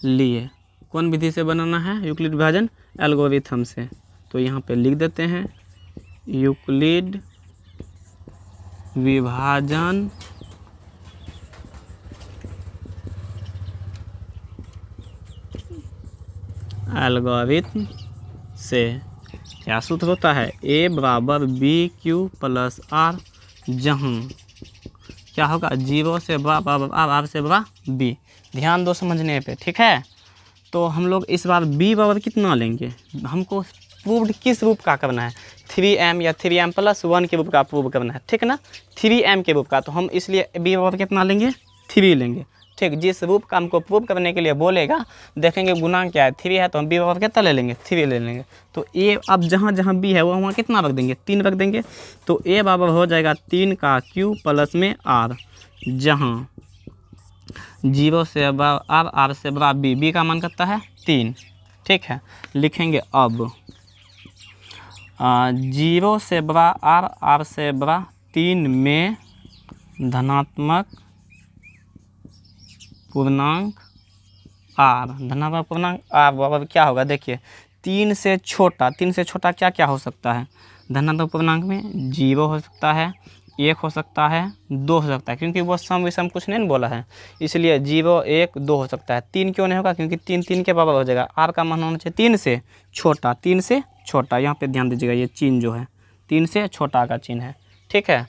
लिए कौन विधि से बनाना है? यूक्लिड विभाजन एल्गोरिथम से। तो यहाँ पे लिख देते हैं यूक्लिड विभाजन एल्गोरिथम से क्या सूत्र होता है? a बराबर BQ प्लस R, जहाँ क्या होगा? 0 से बड़ा बराबर R, R से बड़ा B। ध्यान दो समझने पे। ठीक है, तो हम लोग इस बार B बराबर कितना लेंगे? हमको प्रूव्ड किस रूप का करना है? 3m या 3m प्लस 1 के रूप का प्रूव करना है। ठीक ना, 3m के रूप का, तो हम इसलिए B बराबर कितना लेंगे? 3 लेंगे। ठीक, जिस रूप का हमको प्रूव करने के लिए बोलेगा देखेंगे गुणांक क्या है, 3 है तो हम B बराबर कितना ले लेंगे? 3 ले लेंगे। तो A अब जहाँ जहाँ B है वहाँ कितना रख देंगे? 3 रख देंगे। तो A बराबर हो जाएगा 3 का Q प्लस में R, जहाँ 0 से बड़ा R, R से बड़ा B, B का मान कितना है? 3। ठीक है, लिखेंगे अब 0 से बड़ा R, R से बड़ा 3 में धनात्मक पूर्णांक R, धनात्मक पूर्णांक R बराबर क्या होगा? देखिए 3 से छोटा क्या क्या हो सकता है? धनात्मक पूर्णांक में 0 हो सकता है, 1 हो सकता है, 2 हो सकता है, क्योंकि वो सम विषम कुछ नहीं बोला है, इसलिए 0 1 2 हो सकता है। 3 क्यों नहीं होगा? क्योंकि 3 3 के बराबर हो जाएगा। r का मान होना चाहिए 3 से छोटा, 3 से छोटा। यहाँ पे ध्यान दीजिएगा, ये चिन्ह जो है 3 से छोटा का चिन्ह है। ठीक है,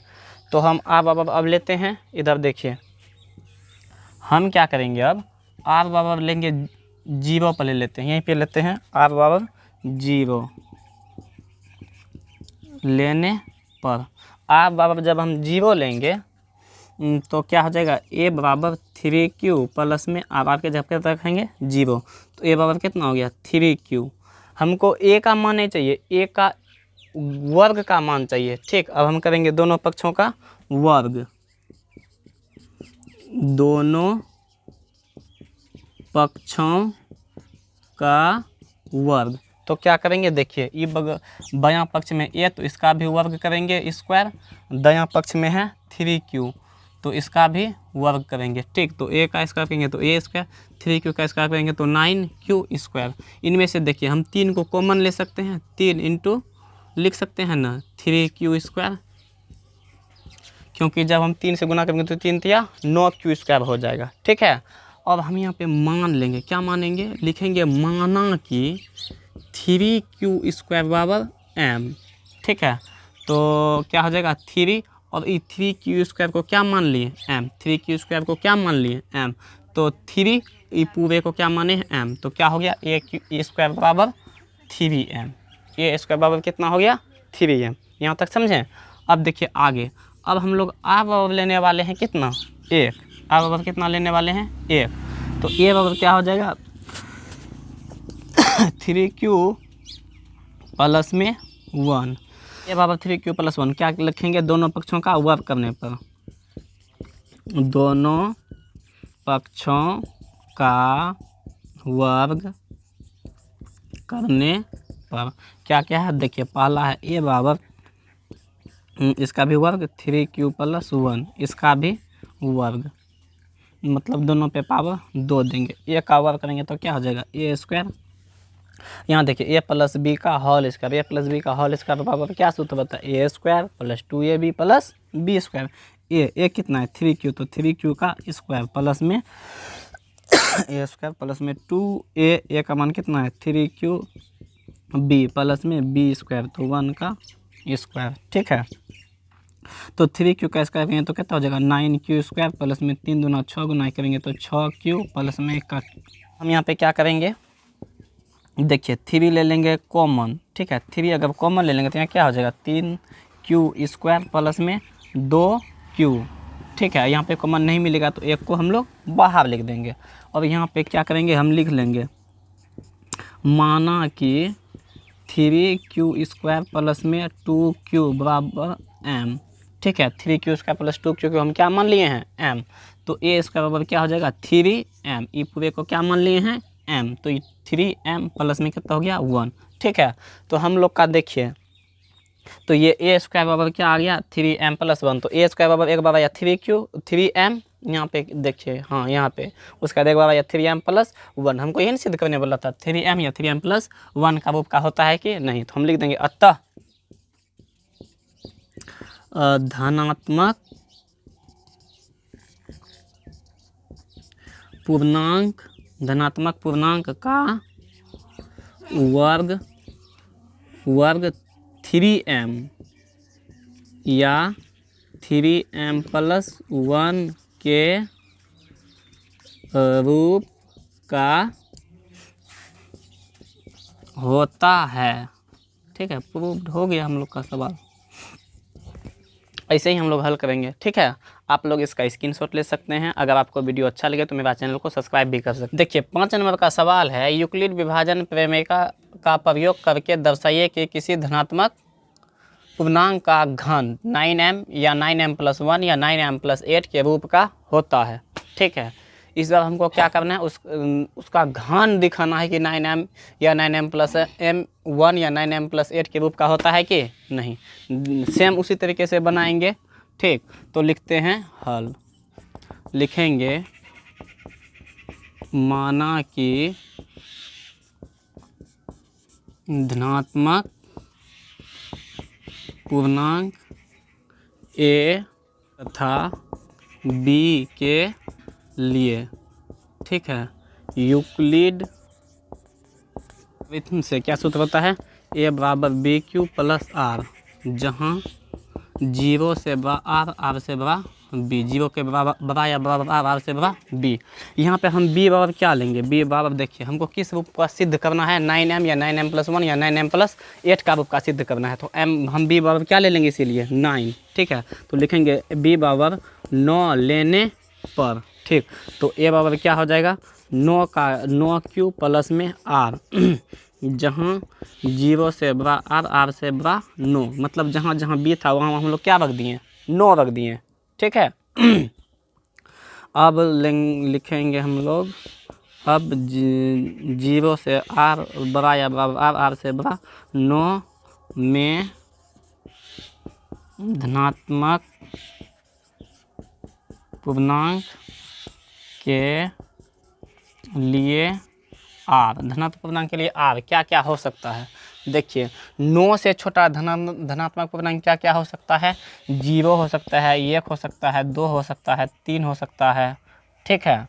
तो हम r बराबर अब लेते हैं। इधर देखिए, हम क्या करेंगे अब, r बराबर लेंगे 0 पर ले लेते हैं, यहीं पे लेते हैं r बराबर 0 लेने पर r बराबर जब हम 0 लेंगे तो क्या हो जाएगा, a बराबर 3q प्लस में r के जगह पे रखेंगे 0, तो a बराबर कितना हो गया 3q। हमको a का मान नहीं चाहिए, a का वर्ग का मान चाहिए। ठीक, अब हम करेंगे दोनों पक्षों का वर्ग, दोनों पक्षों का वर्ग। तो क्या करेंगे, देखिए ये बायां पक्ष में a, तो इसका भी वर्ग करेंगे स्क्वायर। दायां पक्ष में है 3q, तो इसका भी वर्ग करेंगे। ठीक, तो a का स्क्वायर करेंगे तो a स्क्वायर, 3q का स्क्वायर करेंगे तो 9q स्क्वायर। इनमें से देखिए हम 3 को कॉमन ले सकते हैं, 3 इंटू लिख सकते हैं ना 3q स्क्वायर, क्योंकि जब हम 3 से गुना करेंगे तो 3 या 9q स्क्वायर हो जाएगा। ठीक है, अब हम यहाँ पे मान लेंगे, क्या मानेंगे, लिखेंगे माना कि 3q स्क्वायर बराबर m। ठीक है, तो क्या हो जाएगा 3, और ये 3q स्क्वायर को क्या मान लिए m, 3q स्क्वायर को क्या मान लिए m, तो 3 ये पूरे को क्या माने हैं m, तो क्या हो गया a स्क्वायर बराबर 3m। a स्क्वायर बराबर कितना हो गया 3m। यहाँ तक समझें। अब देखिए आगे, अब हम लोग r बराबर लेने वाले हैं कितना 1, r बराबर कितना लेने वाले हैं 1, तो a बराबर क्या हो जाएगा 3q प्लस में 1, a बराबर 3q प्लस 1, क्या लिखेंगे दोनों पक्षों का वर्ग करने पर, दोनों पक्षों का वर्ग करने पर क्या क्या है, देखिए पहला है a बराबर, इसका भी वर्ग 3q प्लस 1, इसका भी वर्ग, मतलब दोनों पे पावर 2 देंगे। a का वर्ग करेंगे तो क्या हो जाएगा a स्क्वायर। यहाँ देखिए a प्लस बी का whole square, a plus b का होल स्क्वायर बराबर क्या सूत्र बता है, a square plus 2ab plus b square. a कितना है 3q, तो 3q का स्क्वायर प्लस में a स्क्वायर प्लस में 2a का मान कितना है 3q, b प्लस में b स्क्वायर, तो 1 का स्क्वायर। ठीक है, तो 3q का स्क्वायर करेंगे तो कितना हो जाएगा 9q स्क्वायर प्लस में 3 दूना 6 गुना करेंगे तो 6q प्लस में 1 का। हम यहाँ पे क्या करेंगे, देखिए 3 ले लेंगे कॉमन। ठीक है, 3 अगर कॉमन ले लेंगे तो यहाँ क्या हो जाएगा 3q स्क्वायर प्लस में 2q। ठीक है, यहाँ पे कॉमन नहीं मिलेगा तो 1 को हम लोग बाहर लिख देंगे। और यहाँ पे क्या करेंगे, हम लिख लेंगे माना कि 3q स्क्वायर प्लस में 2q बराबर m। ठीक है, 3q स्क्वायर प्लस 2q को हम क्या मान लिए हैं m, तो a स्क्वायर बराबर क्या हो जाएगा 3m, ई पूरे को क्या मान लिए हैं m, तो 3m प्लस में कितना हो गया 1। ठीक है, तो हम लोग का देखिए, तो ये a स्क्वायर बराबर क्या आ गया 3m प्लस 1, तो a स्क्वायर बराबर एक बार या 3m, यहाँ पे देखिए, हाँ यहाँ पे उसका एक बार या 3m प्लस 1, हमको यही सिद्ध करने बोला था 3m या 3m प्लस 1 का रूप का होता है कि नहीं, तो हम लिख देंगे अतः धनात्मक पूर्णांक का वर्ग 3m या 3m प्लस 1 के रूप का होता है। ठीक है, प्रूव्ड हो गया हम लोग का सवाल। ऐसे ही हम लोग हल करेंगे। ठीक है, आप लोग इसका स्क्रीनशॉट ले सकते हैं। अगर आपको वीडियो अच्छा लगे तो मेरा चैनल को सब्सक्राइब भी कर सकते हैं। देखिए 5 नंबर का सवाल है, यूक्लिड विभाजन प्रमेय का प्रयोग करके दर्शाइए कि किसी धनात्मक पूर्णांक का घन 9m या 9m प्लस 1 या 9m प्लस 8 के रूप का होता है। ठीक है, इस बार हमको क्या करना है, उसका घन दिखाना है कि 9m या 9m प्लस m1 या 9m प्लस 8 के रूप का होता है कि नहीं। सेम उसी तरीके से बनाएंगे। ठीक, तो लिखते हैं हल, लिखेंगे माना कि धनात्मक पूर्णांक ए तथा बी के लिए, ठीक है। यूक्लिड रिथम से क्या सूत्र होता है, ए बराबर बी क्यू प्लस आर, जहाँ 0 से बड़ा आर, आर से बड़ा बी, 0 के बड़ा या बराबर आर, आर से बड़ा बी। यहाँ पे हम बी बराबर क्या लेंगे, बी बराबर देखिए हमको किस रूप का सिद्ध करना है, 9m या 9m+1 या 9m+8 का रूप का सिद्ध करना है। तो m हम बी बराबर क्या ले लेंगे इसीलिए 9, ठीक है। तो लिखेंगे बी बराबर 9 लेने पर, ठीक। तो ए बराबर क्या हो जाएगा 9 क्यू प्लस में आर जहाँ 0 से बड़ा आर, आर से बड़ा 9, मतलब जहाँ जहाँ बी था वहाँ हम लोग क्या रख दिए 9 रख दिए, ठीक है। अब लिखेंगे हम लोग, अब 0 से आर बड़ा या बराबर आर, आर से बड़ा 9 में धनात्मक पूर्णांक के लिए आर, धनात्मक पूर्णांक के लिए आर क्या क्या हो सकता है, देखिए 9 से छोटा धनात्मक पूर्णांक क्या क्या हो सकता है, 0 हो सकता है, 1 हो सकता है, 2 हो सकता है, 3 हो सकता है, ठीक है।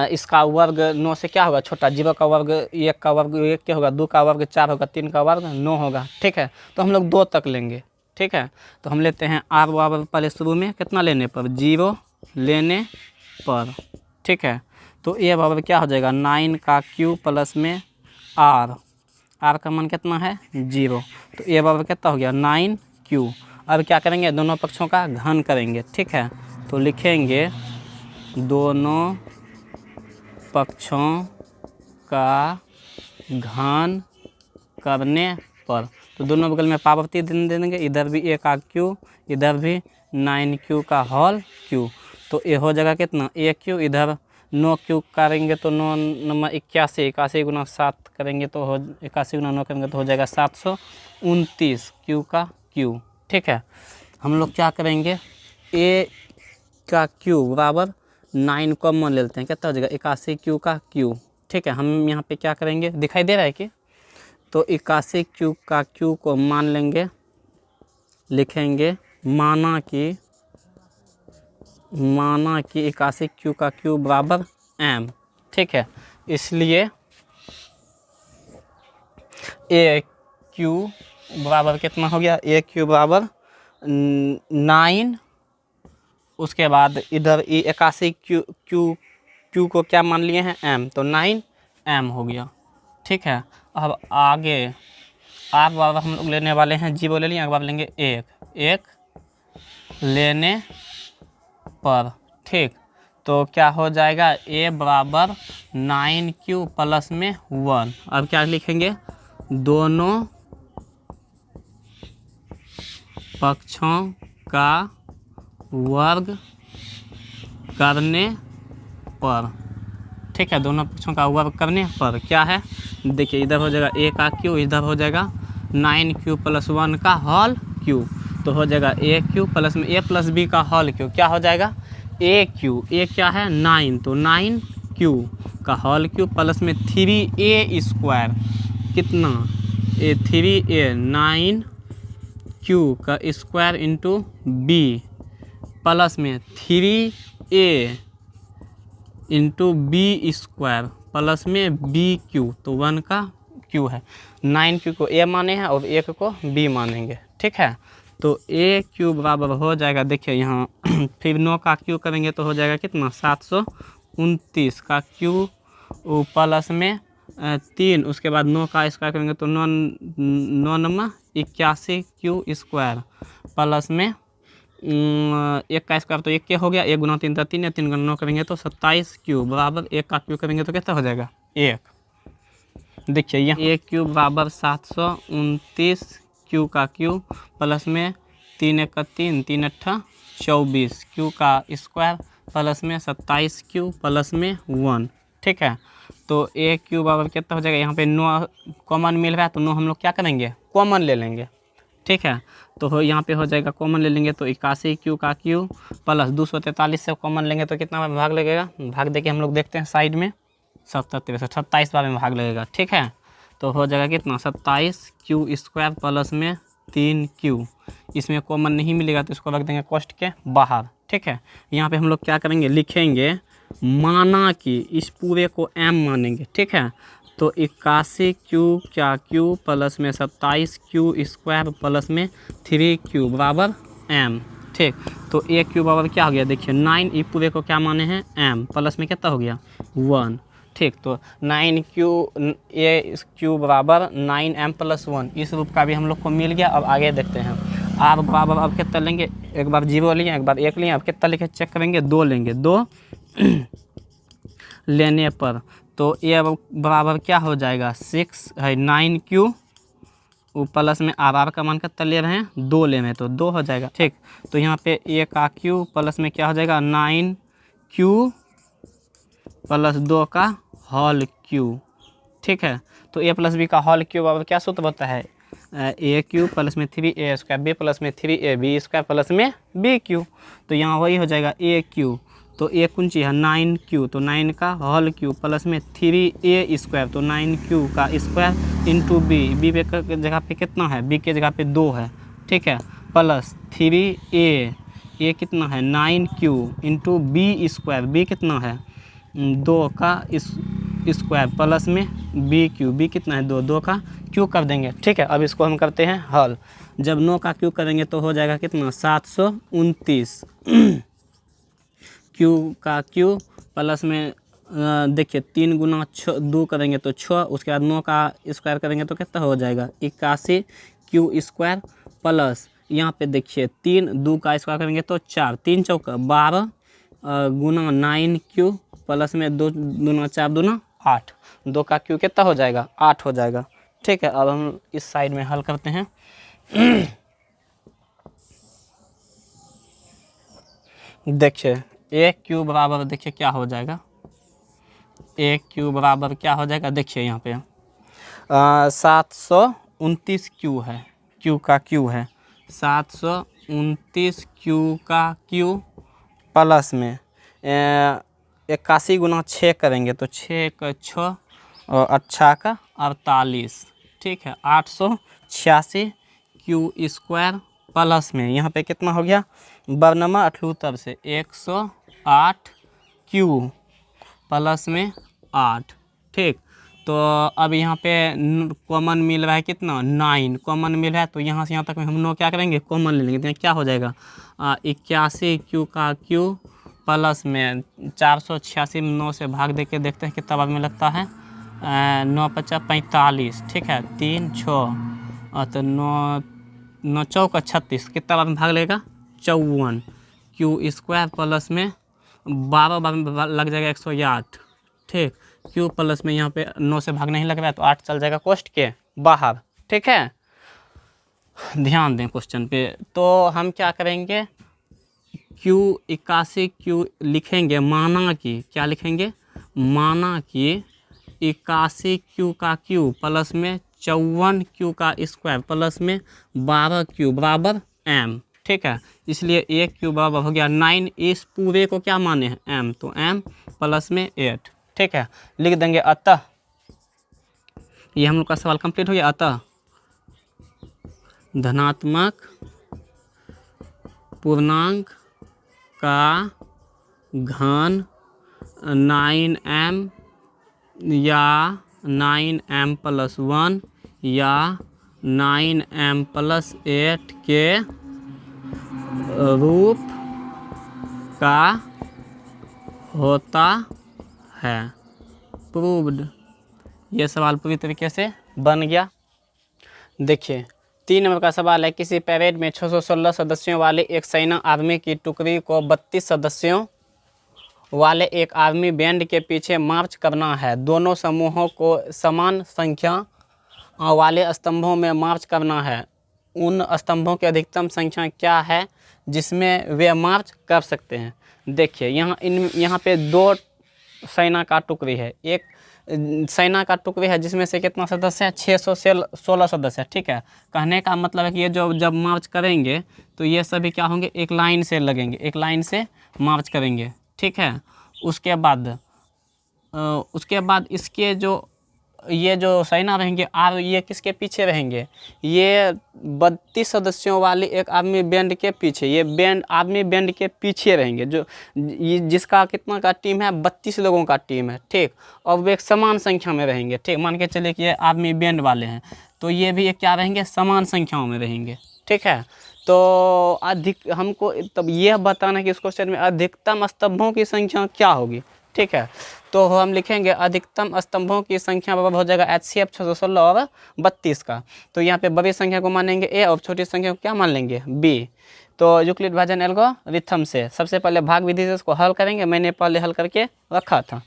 इसका वर्ग 9 से क्या होगा छोटा, 0 का वर्ग 1 का वर्ग 1 क्या होगा, 2 का वर्ग 4 होगा, 3 का वर्ग 9 होगा, ठीक है। तो हम लोग 2 तक लेंगे, ठीक है। तो हम लेते हैं आर बराबर पहले शुरू में कितना लेने पर 0 लेने पर, ठीक है। तो ए बराबर क्या हो जाएगा 9 का क्यू प्लस में आर, आर का मान कितना है 0, तो ए बराबर कितना हो गया 9Q। अब क्या करेंगे दोनों पक्षों का घन करेंगे, ठीक है। तो लिखेंगे दोनों पक्षों का घन करने पर, तो दोनों बगल में पावर्ती दे देंगे, इधर भी 1 का क्यू, इधर भी 9Q का होल क्यू। तो ये हो जाएगा कितना AQ, इधर 9Q करेंगे तो 9 नंबर 81, 81 गुना 7 करेंगे तो हो 81 गुना 9 करेंगे तो हो जाएगा 729 Q का Q, ठीक है। हम लोग क्या करेंगे A का Q बराबर 9 कॉमन ले लेते हैं, कितना हो जाएगा 81 Q का Q, ठीक है। हम यहाँ पे क्या करेंगे दिखाई दे रहा है कि, तो 81 Q का Q को मान लेंगे, लिखेंगे माना कि 81 Q का Q बराबर M, ठीक है। इसलिए AQ बराबर कितना हो गया, AQ बराबर 9, उसके बाद इधर 81 Q को क्या मान लिए हैं M, तो 9M हो गया, ठीक है। अब आगे आर बराबर हम लोग लेने वाले हैं 0 ले लिए, अगला लेंगे 1 लेने पर, ठीक। तो क्या हो जाएगा A बराबर 9Q प्लस में 1। अब क्या लिखेंगे दोनों पक्षों का वर्ग करने पर, ठीक है। दोनों पक्षों का वर्ग करने पर क्या है, देखिए इधर हो जाएगा A का Q, इधर हो जाएगा 9Q प्लस 1 का होल Q, तो हो जाएगा AQ प्लस में A प्लस B का होल Q, क्या हो जाएगा AQ, A क्या है 9, तो 9Q का होल Q प्लस में 3A स्क्वायर, कितना 3A 9Q का स्क्वायर इंटू B प्लस में 3A into B square plus में BQ, तो 1 का Q है, 9Q को A माने हैं और 1 को B मानेंगे, ठीक है। तो AQ बराबर हो जाएगा, देखिए यहाँ फिर 9 का Q करेंगे तो हो जाएगा कितना 729 का Q प्लस में 3, उसके बाद 9 का स्क्वायर करेंगे तो 9 नंबर 81 Q स्क्वायर प्लस में 1 का स्क्वायर तो 1 के हो गया, 1 गुना 3 था 3 है, 3 गुना 9 करेंगे तो 27 Q बराबर 1 का Q करेंगे तो कितना हो जाएगा 1। देखिए यहाँ AQ बराबर 729 Q का Q प्लस में 3 1 का 3, 3 8 24 Q का स्क्वायर प्लस में 27 Q प्लस में 1, ठीक है। तो AQ बराबर कितना हो जाएगा, यहाँ पे 9 कॉमन मिल रहा है तो 9 हम लोग क्या करेंगे कॉमन ले लेंगे, ठीक है। तो यहाँ पे हो जाएगा कॉमन ले लेंगे तो 81 Q का Q प्लस 243 से कॉमन लेंगे तो कितना में भाग लगेगा, भाग देके हम लोग देखते हैं साइड में 27 बार में भाग लगेगा, ठीक है। तो हो जाएगा कितना 27 Q स्क्वायर प्लस में 3Q, इसमें कॉमन नहीं मिलेगा तो इसको रख देंगे कोष्ठ के बाहर। ठीक है, यहाँ पे हम लोग क्या करेंगे, लिखेंगे माना कि इस पूरे को m मानेंगे। ठीक है, तो 81Q क्या Q प्लस में 27Q स्क्वायर प्लस में 3Q बराबर m। ठीक, तो ए क्यू बराबर क्या हो गया, देखिए 9, ये पूरे को क्या माने हैं m, प्लस में कितना हो गया 1। ठीक, तो 9Q ए क्यू बराबर 9m प्लस 1, इस रूप का भी हम लोग को मिल गया। अब आगे देखते हैं, r बराबर अब कितना लेंगे, एक बार 0 लिए, एक बार 1 लिए, अब कितना लिखे चेक करेंगे, 2 लेंगे। 2 लेने पर तो ए बराबर क्या हो जाएगा 6 है 9Q प्लस में आर का मान कितना ले रहे हैं 2 ले रहे हैं तो 2 हो जाएगा। ठीक, तो यहाँ पे ए का Q प्लस में क्या हो जाएगा 9Q प्लस 2 का होल Q। ठीक है, तो ए प्लस बी का होल Q बराबर क्या सूत्र होता है, ए क्यू प्लस में 3a स्क्वायर बी प्लस में 3ab स्क्वायर प्लस में BQ। तो यहाँ वही हो जाएगा ए क्यू, तो ए कुंची है 9Q, तो 9 का होल Q प्लस में 3a स्क्वायर, तो 9Q का स्क्वायर इंटू बी पे जगह पे कितना है, बी के जगह पे 2 है। ठीक है, प्लस 3a कितना है 9Q into B square, B कितना है 2 का स्क्वायर प्लस में BQ, बी कितना है 2, 2 का Q कर देंगे। ठीक है, अब इसको हम करते हैं हल, जब 9 का Q करेंगे तो हो जाएगा कितना 729 Q का Q प्लस में देखिए 3 गुना 2 करेंगे तो 6, उसके बाद 9 का स्क्वायर करेंगे तो कितना हो जाएगा 81Q स्क्वायर प्लस यहाँ पे देखिए 3 2 का स्क्वायर करेंगे तो 4, 3 चौका 12 गुना 9Q प्लस में 2 दूना 4 दूना 8, 2 का Q कितना हो जाएगा 8 हो जाएगा। ठीक है, अब हम इस साइड में हल करते हैं। देखिए ए क्यू बराबर देखिए क्या हो जाएगा, ए क्यू बराबर क्या हो जाएगा, देखिए यहाँ पे 729 Q है, Q का Q है 729 Q का Q प्लस में 81 गुना 6 करेंगे तो 6 का 6 और 8 का 48। ठीक है, 886 Q स्क्वायर प्लस में यहाँ पे कितना हो गया बरनमा 78 से 108 Q प्लस में 8। ठीक, तो अब यहाँ पे कॉमन मिल रहा है कितना 9 कॉमन मिल रहा है, तो यहाँ से यहाँ तक हम लोग क्या करेंगे कॉमन ले लेंगे, तो क्या हो जाएगा 81 Q का Q प्लस में 486 में 9 से भाग दे के देखते हैं कितना बार में लगता है 9 × 5 = 45। ठीक है, 3 6 तो 9 चौका 36, कितना बार में भाग लेगा 54 Q स्क्वायर प्लस में 12 बार में लग जाएगा 108। ठीक, Q प्लस में यहाँ पे 9 से भाग नहीं लग रहा है तो 8 चल जाएगा कोष्ठ के बाहर। ठीक है, ध्यान दें क्वेश्चन पे, तो हम क्या करेंगे Q 81 Q लिखेंगे, माना कि क्या लिखेंगे, माना कि 81 Q का Q प्लस में 54 Q का स्क्वायर प्लस में 12 Q बराबर M। ठीक है, इसलिए ए क्यू बराबर हो गया 9, इस पूरे को क्या माने हैं M, तो M प्लस में 8। ठीक है, लिख देंगे अतः, ये हम लोग का सवाल कंप्लीट हो गया। अतः धनात्मक पूर्णांक का घन 9m या 9m प्लस 1 या 9m प्लस 8 के रूप का होता है। प्रूव्ड, ये सवाल पूरी तरीके से बन गया। देखिए 3 नंबर का सवाल है, किसी पैरेड में 616 सदस्यों वाले एक सेना आर्मी की टुकड़ी को 32 सदस्यों वाले एक आर्मी बैंड के पीछे मार्च करना है। दोनों समूहों को समान संख्या वाले स्तंभों में मार्च करना है। उन स्तंभों की अधिकतम संख्या क्या है जिसमें वे मार्च कर सकते हैं। देखिए यहाँ पे 2 सेना का टुकड़ी है, एक सेना का टुकड़ी है जिसमें से कितना सदस्य है 616 सदस्य। ठीक है, कहने का मतलब है कि ये जो जब मार्च करेंगे तो ये सभी क्या होंगे एक लाइन से लगेंगे, एक लाइन से मार्च करेंगे। ठीक है, उसके बाद इसके जो ये जो सेना रहेंगे आर ये किसके पीछे रहेंगे, ये 32 सदस्यों वाली एक आर्मी बैंड के पीछे, ये बैंड आर्मी बैंड के पीछे रहेंगे, जो ये जिसका कितना का टीम है 32 लोगों का टीम है, ठीक। और वो एक समान संख्या में रहेंगे, ठीक। मान के चलिए कि ये आर्मी बैंड वाले हैं तो ये भी एक क्या रहेंगे, समान संख्याओं में रहेंगे, ठीक है। तो अधिक हमको तब यह बताना है कि इस क्वेश्चन में अधिकतम स्तंभों की संख्या क्या होगी, ठीक है। तो हम लिखेंगे अधिकतम स्तंभों की संख्या बराबर हो जाएगा HCF 616 और 32 का। तो यहाँ पे बड़ी संख्या को मानेंगे A और छोटी संख्या को क्या मान लेंगे B। तो यूक्लिड विभाजन एल्गोरिथम से सबसे पहले भाग विधि से इसको हल करेंगे, मैंने पहले हल करके रखा था,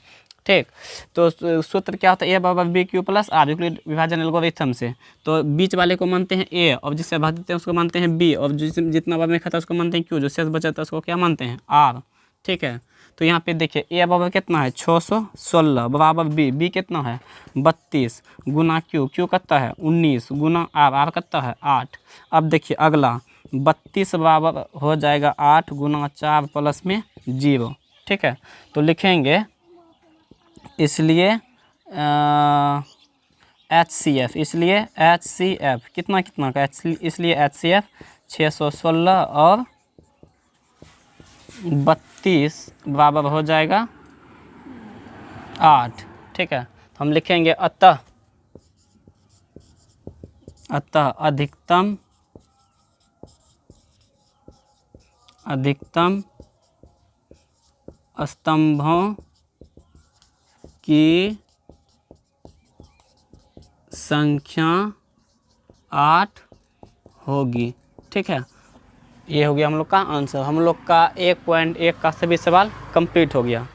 ठीक। तो सूत्र क्या होता है, A बराबर BQ प्लस R यूक्लिड विभाजन एल्गोरिथम से। तो बीच वाले को मानते हैं A और जिससे भाग देते हैं उसको मानते हैं B और जितना बार में खाता है उसको मानते हैं Q, जो शेष बचा था उसको क्या मानते हैं R, ठीक है। तो यहाँ पे देखिए A बराबर कितना है 616 बराबर B कितना है 32 गुना Q कितना है 19 गुना R कितना है 8। अब देखिए अगला 32 बराबर हो जाएगा 8 गुना 4 प्लस में 0, ठीक है। तो लिखेंगे इसलिए HCF, इसलिए HCF कितना का इसलिए HCF 616 और 32 बराबर हो जाएगा 8, ठीक है। तो हम लिखेंगे अतः अधिकतम स्तंभों की संख्या 8 होगी, ठीक है। ये हो गया हम लोग का आंसर। हम लोग का 1.1 का सभी सवाल कंप्लीट हो गया।